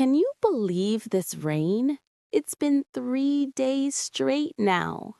Can you believe this rain? It's been 3 days straight now.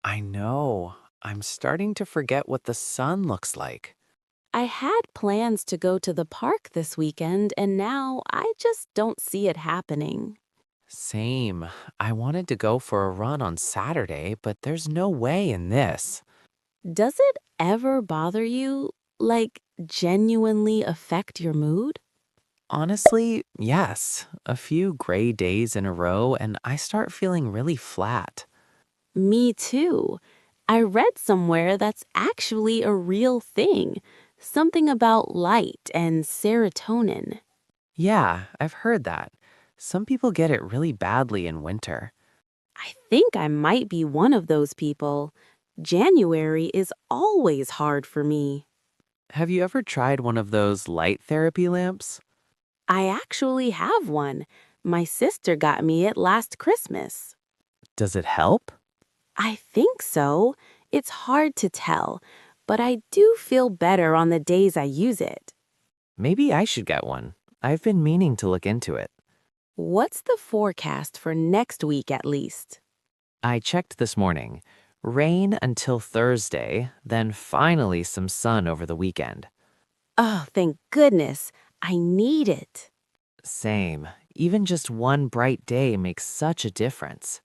I know. I'm starting to forget what the sun looks like. I had plans to go to the park this weekend, and now I just don't see it happening. Same. I wanted to go for a run on Saturday, but there's no way in this. Does it ever bother you, like genuinely affect your mood? Honestly, yes. A few gray days in a row, and I start feeling really flat. Me too. I read somewhere that's actually a real thing, something about light and serotonin. Yeah, I've heard that. Some people get it really badly in winter. I think I might be one of those people. January is always hard for me. Have you ever tried one of those light therapy lamps? I actually have one. My sister got me it last Christmas. Does it help? I think so. It's hard to tell, but I do feel better on the days I use it. Maybe I should get one. I've been meaning to look into it. What's the forecast for next week at least? I checked this morning. Rain until Thursday, then finally some sun over the weekend. Oh, thank goodness. I need it. Same. Even just one bright day makes such a difference.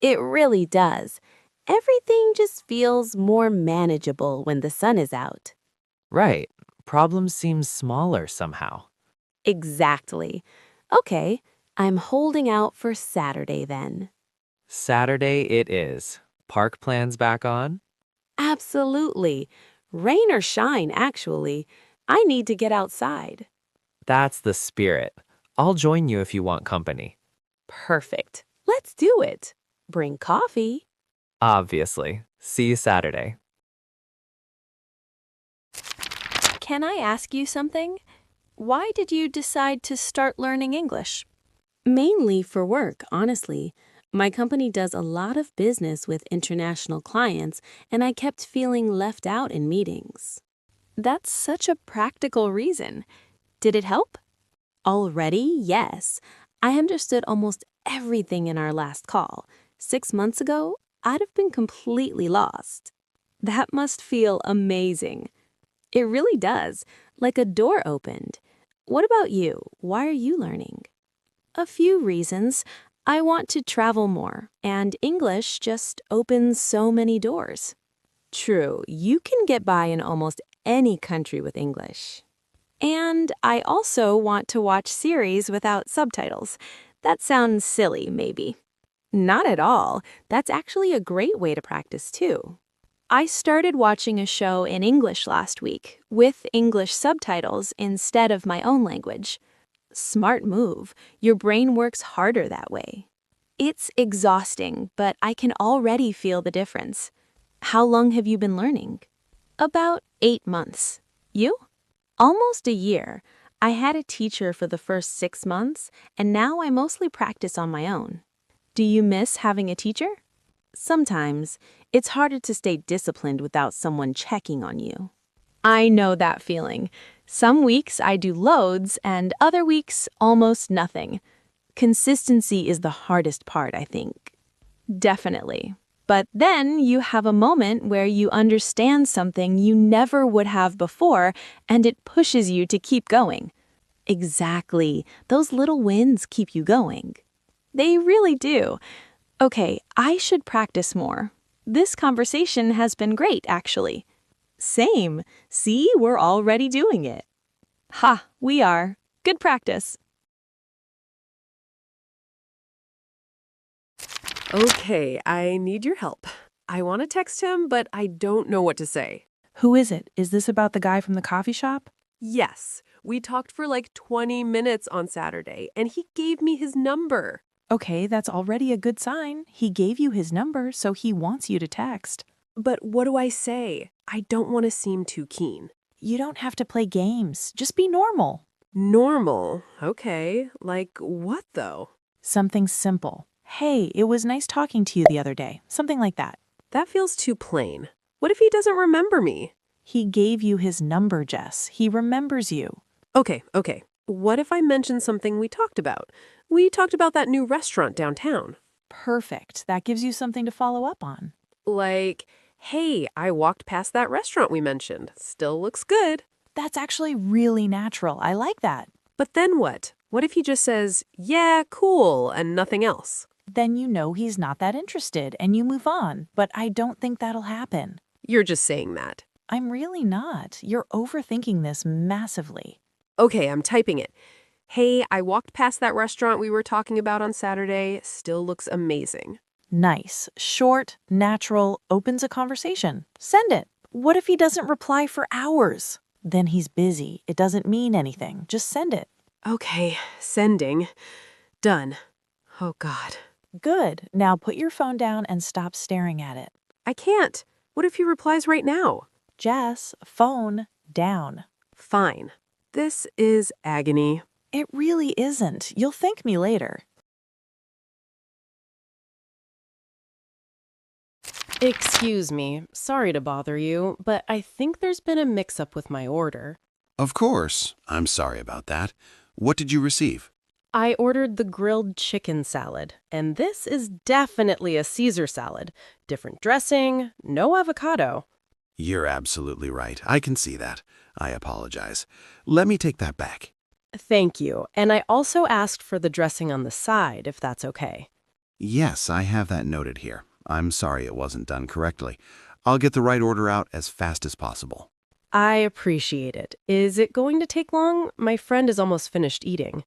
It really does. Everything just feels more manageable when the sun is out. Right. Problems seem smaller somehow. Exactly. Okay, I'm holding out for Saturday then. Saturday it is. Park plans back on? Absolutely. Rain or shine, actually. I need to get outside. That's the spirit. I'll join you if you want company. Perfect. Let's do it. Bring coffee. Obviously. See you Saturday. Can I ask you something? Why did you decide to start learning English? Mainly for work, honestly. My company does a lot of business with international clients, and I kept feeling left out in meetings. That's such a practical reason. Did it help? Already, yes. I understood almost everything in our last call. 6 months ago, I'd have been completely lost. That must feel amazing. It really does, like a door opened. What about you? Why are you learning? A few reasons. I want to travel more, and English just opens so many doors. True, you can get by in almost any country with English. And I also want to watch series without subtitles. That sounds silly, maybe. Not at all. That's actually a great way to practice, too. I started watching a show in English last week, with English subtitles instead of my own language. Smart move. Your brain works harder that way. It's exhausting, but I can already feel the difference. How long have you been learning? About 8 months. You? Almost a year. I had a teacher for the first 6 months, and now I mostly practice on my own. Do you miss having a teacher? Sometimes. It's harder to stay disciplined without someone checking on you. I know that feeling. Some weeks I do loads, and other weeks almost nothing. Consistency is the hardest part, I think. Definitely. But then you have a moment where you understand something you never would have before, and it pushes you to keep going. Exactly. Those little wins keep you going. They really do. Okay, I should practice more. This conversation has been great, actually. Same. See, we're already doing it. Ha, we are. Good practice. Okay, I need your help. I want to text him, but I don't know what to say. Who is it? Is this about the guy from the coffee shop? Yes, we talked for like 20 minutes on Saturday, and he gave me his number. Okay, that's already a good sign. He gave you his number, so he wants you to text. But what do I say? I don't want to seem too keen. You don't have to play games. Just be normal. Normal? Okay. Like what, though? Something simple. Hey, it was nice talking to you the other day. Something like that. That feels too plain. What if he doesn't remember me? He gave you his number, Jess. He remembers you. Okay. What if I mention something we talked about? We talked about that new restaurant downtown. Perfect. That gives you something to follow up on. Like, hey, I walked past that restaurant we mentioned. Still looks good. That's actually really natural. I like that. But then what? What if he just says, yeah, cool, and nothing else? Then you know he's not that interested and you move on. But I don't think that'll happen. You're just saying that. I'm really not. You're overthinking this massively. Okay, I'm typing it. Hey, I walked past that restaurant we were talking about on Saturday. Still looks amazing. Nice, short, natural, opens a conversation. Send it. What if he doesn't reply for hours? Then he's busy. It doesn't mean anything. Just send it. Okay, sending. Done. Oh, God. Good. Now put your phone down and stop staring at it. I can't. What if he replies right now? Jess, phone down. Fine. This is agony. It really isn't. You'll thank me later. Excuse me, sorry to bother you, but I think there's been a mix-up with my order. Of course. I'm sorry about that. What did you receive? I ordered the grilled chicken salad, and this is definitely a Caesar salad. Different dressing, no avocado. You're absolutely right. I can see that. I apologize. Let me take that back. Thank you, and I also asked for the dressing on the side, if that's okay. Yes, I have that noted here. I'm sorry it wasn't done correctly. I'll get the right order out as fast as possible. I appreciate it. Is it going to take long? My friend is almost finished eating.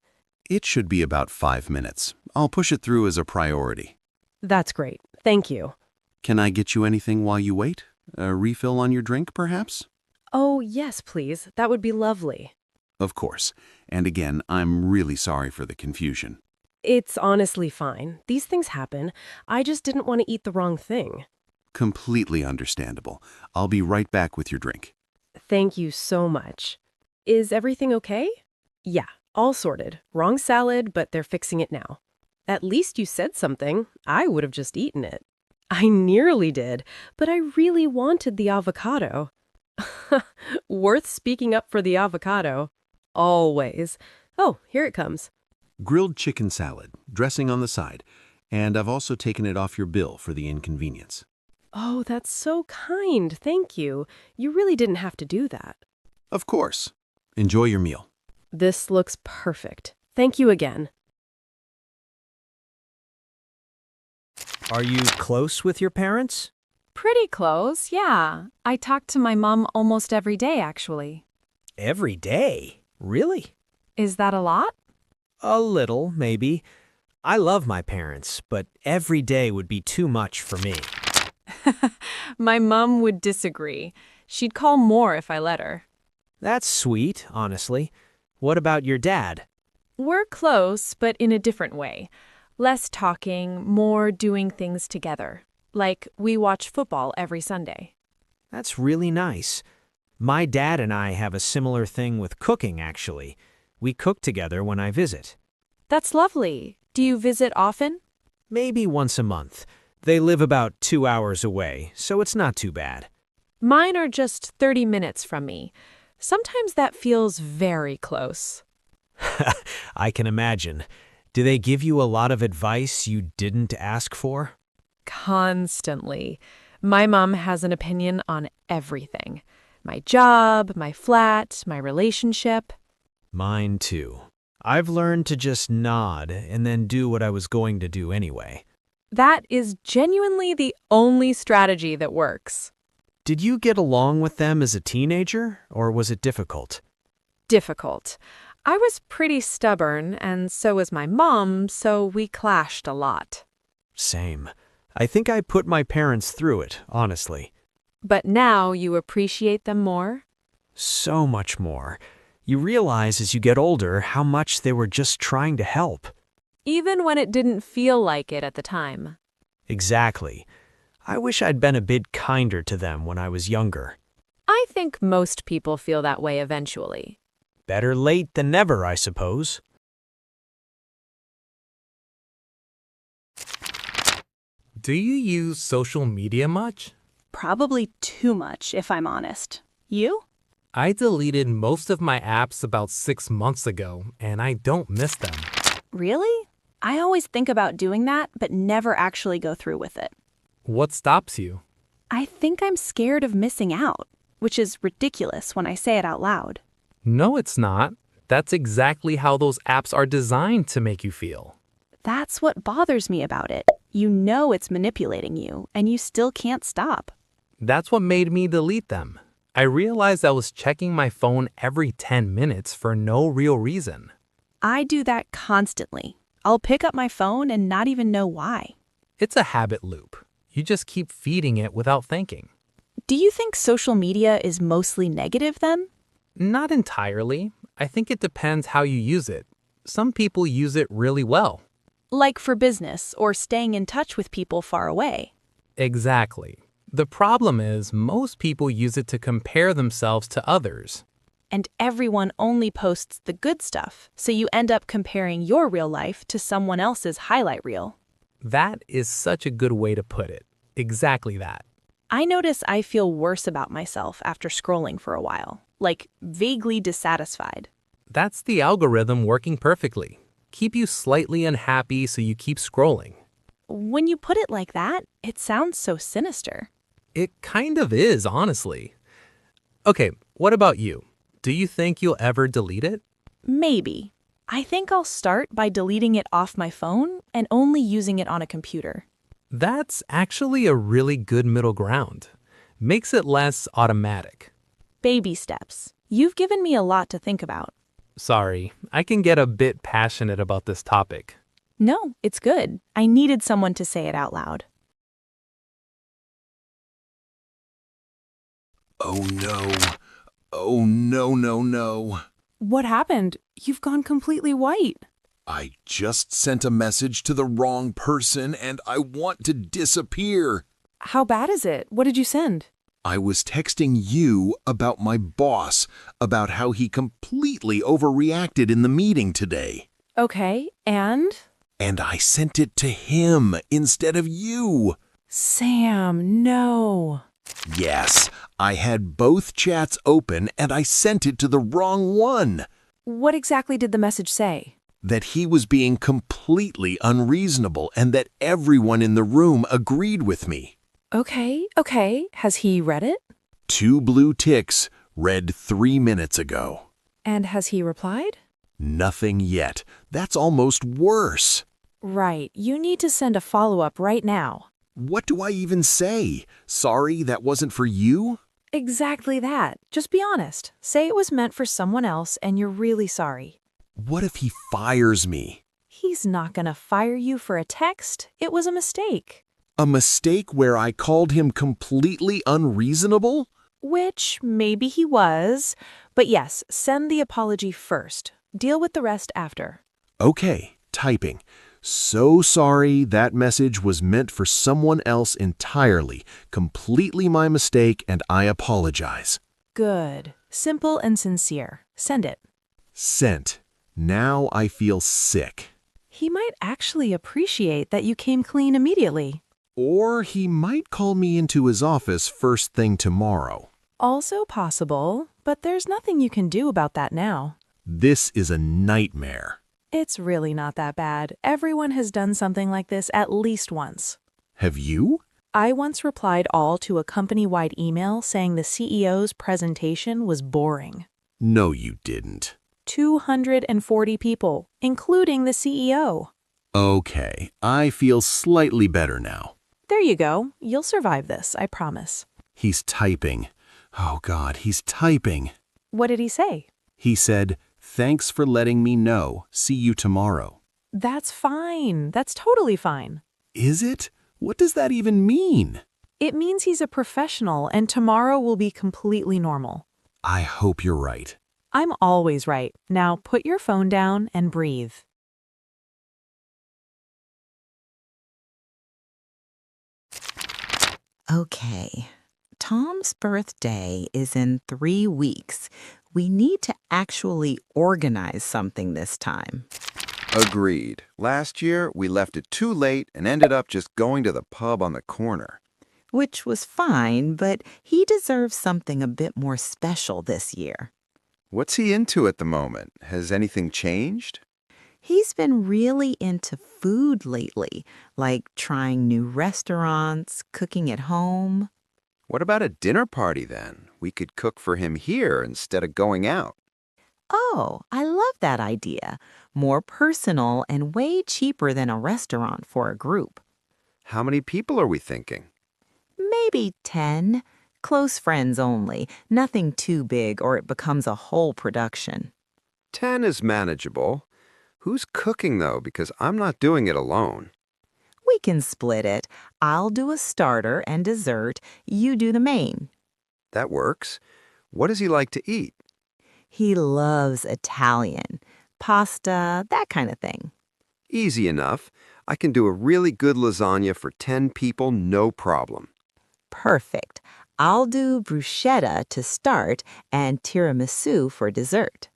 It should be about 5 minutes. I'll push it through as a priority. That's great. Thank you. Can I get you anything while you wait? A refill on your drink, perhaps? Oh, yes, please. That would be lovely. Of course. And again, I'm really sorry for the confusion. It's honestly fine. These things happen. I just didn't want to eat the wrong thing. Completely understandable. I'll be right back with your drink. Thank you so much. Is everything okay? Yeah, all sorted. Wrong salad, but they're fixing it now. At least you said something. I would have just eaten it. I nearly did, but I really wanted the avocado. Worth speaking up for the avocado. Always. Oh, here it comes. Grilled chicken salad, dressing on the side, and I've also taken it off your bill for the inconvenience. Oh, that's so kind. Thank you. You really didn't have to do that. Of course. Enjoy your meal. This looks perfect. Thank you again. Are you close with your parents? Pretty close, yeah. I talk to my mom almost every day, actually. Every day? Really? Is that a lot? A little, maybe. I love my parents, but every day would be too much for me. My mom would disagree. She'd call more if I let her. That's sweet, honestly. What about your dad? We're close, but in a different way. Less talking, more doing things together. Like, we watch football every Sunday. That's really nice. My dad and I have a similar thing with cooking, actually. We cook together when I visit. That's lovely. Do you visit often? Maybe once a month. They live about 2 hours away, so it's not too bad. Mine are just 30 minutes from me. Sometimes that feels very close. I can imagine. Do they give you a lot of advice you didn't ask for? Constantly. My mom has an opinion on everything. My job, my flat, my relationship. Mine too. I've learned to just nod and then do what I was going to do anyway. That is genuinely the only strategy that works. Did you get along with them as a teenager, or was it difficult? Difficult. I was pretty stubborn, and so was my mom, so we clashed a lot. Same. I think I put my parents through it, honestly. But now you appreciate them more? So much more. You realize as you get older how much they were just trying to help. Even when it didn't feel like it at the time. Exactly. I wish I'd been a bit kinder to them when I was younger. I think most people feel that way eventually. Better late than never, I suppose. Do you use social media much? Probably too much, if I'm honest. You? I deleted most of my apps about 6 months ago, and I don't miss them. Really? I always think about doing that, but never actually go through with it. What stops you? I think I'm scared of missing out, which is ridiculous when I say it out loud. No, it's not. That's exactly how those apps are designed to make you feel. That's what bothers me about it. You know it's manipulating you, and you still can't stop. That's what made me delete them. I realized I was checking my phone every 10 minutes for no real reason. I do that constantly. I'll pick up my phone and not even know why. It's a habit loop. You just keep feeding it without thinking. Do you think social media is mostly negative then? Not entirely. I think it depends how you use it. Some people use it really well. Like for business or staying in touch with people far away. Exactly. The problem is most people use it to compare themselves to others. And everyone only posts the good stuff, so you end up comparing your real life to someone else's highlight reel. That is such a good way to put it. Exactly that. I notice I feel worse about myself after scrolling for a while, like vaguely dissatisfied. That's the algorithm working perfectly. Keep you slightly unhappy so you keep scrolling. When you put it like that, it sounds so sinister. It kind of is, honestly. Okay, what about you? Do you think you'll ever delete it? Maybe. I think I'll start by deleting it off my phone and only using it on a computer. That's actually a really good middle ground. Makes it less automatic. Baby steps. You've given me a lot to think about. Sorry, I can get a bit passionate about this topic. No, it's good. I needed someone to say it out loud. Oh no. Oh no, no, no. What happened? You've gone completely white. I just sent a message to the wrong person and I want to disappear. How bad is it? What did you send? I was texting you about my boss, about how he completely overreacted in the meeting today. Okay, and? And I sent it to him instead of you. Sam, no. Yes, I had both chats open and I sent it to the wrong one. What exactly did the message say? That he was being completely unreasonable and that everyone in the room agreed with me. Okay. Has he read it? 2 blue ticks, read 3 minutes ago. And has he replied? Nothing yet. That's almost worse. Right. You need to send a follow-up right now. What do I even say? Sorry, that wasn't for you? Exactly that. Just be honest. Say it was meant for someone else and you're really sorry. What if he fires me? He's not gonna fire you for a text. It was a mistake. A mistake where I called him completely unreasonable? Which maybe he was. But yes, send the apology first. Deal with the rest after. Okay, typing. So sorry, that message was meant for someone else entirely. Completely my mistake, and I apologize. Good. Simple and sincere. Send it. Sent. Now I feel sick. He might actually appreciate that you came clean immediately. Or he might call me into his office first thing tomorrow. Also possible, but there's nothing you can do about that now. This is a nightmare. It's really not that bad. Everyone has done something like this at least once. Have you? I once replied all to a company-wide email saying the CEO's presentation was boring. No, you didn't. 240 people, including the CEO. Okay, I feel slightly better now. There you go. You'll survive this, I promise. He's typing. Oh God, he's typing. What did he say? He said, "Thanks for letting me know. See you tomorrow." That's fine. That's totally fine. Is it? What does that even mean? It means he's a professional and tomorrow will be completely normal. I hope you're right. I'm always right. Now put your phone down and breathe. Okay. Tom's birthday is in 3 weeks. We need to actually organize something this time. Agreed. Last year, we left it too late and ended up just going to the pub on the corner. which was fine, but he deserves something a bit more special this year. What's he into at the moment? Has anything changed? He's been really into food lately, like trying new restaurants, cooking at home. What about a dinner party then? We could cook for him here instead of going out. Oh, I love that idea. More personal and way cheaper than a restaurant for a group. How many people are we thinking? Maybe 10. Close friends only. Nothing too big or it becomes a whole production. 10 is manageable. Who's cooking though? Because I'm not doing it alone. We can split it. I'll do a starter and dessert. You do the main. That works. What does he like to eat? He loves Italian. Pasta, that kind of thing. Easy enough. I can do a really good lasagna for 10 people, no problem. Perfect. I'll do bruschetta to start and tiramisu for dessert.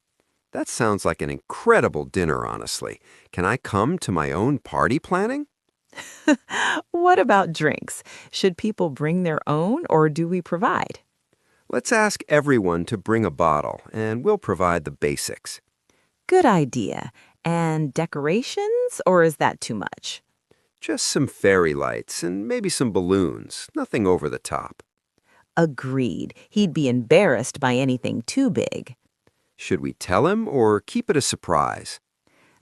That sounds like an incredible dinner, honestly. Can I come to my own party planning? What about drinks? Should people bring their own or do we provide? Let's ask everyone to bring a bottle, and we'll provide the basics. Good idea. And decorations, or is that too much? Just some fairy lights and maybe some balloons, nothing over the top. Agreed. He'd be embarrassed by anything too big. Should we tell him or keep it a surprise?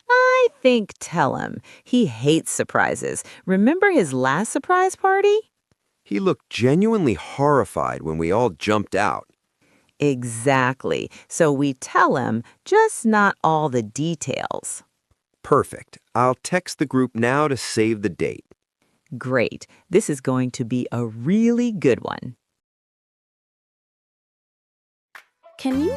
I think tell him. He hates surprises. Remember his last surprise party? He looked genuinely horrified when we all jumped out. Exactly. So we tell him, just not all the details. Perfect. I'll text the group now to save the date. Great. This is going to be a really good one. Can you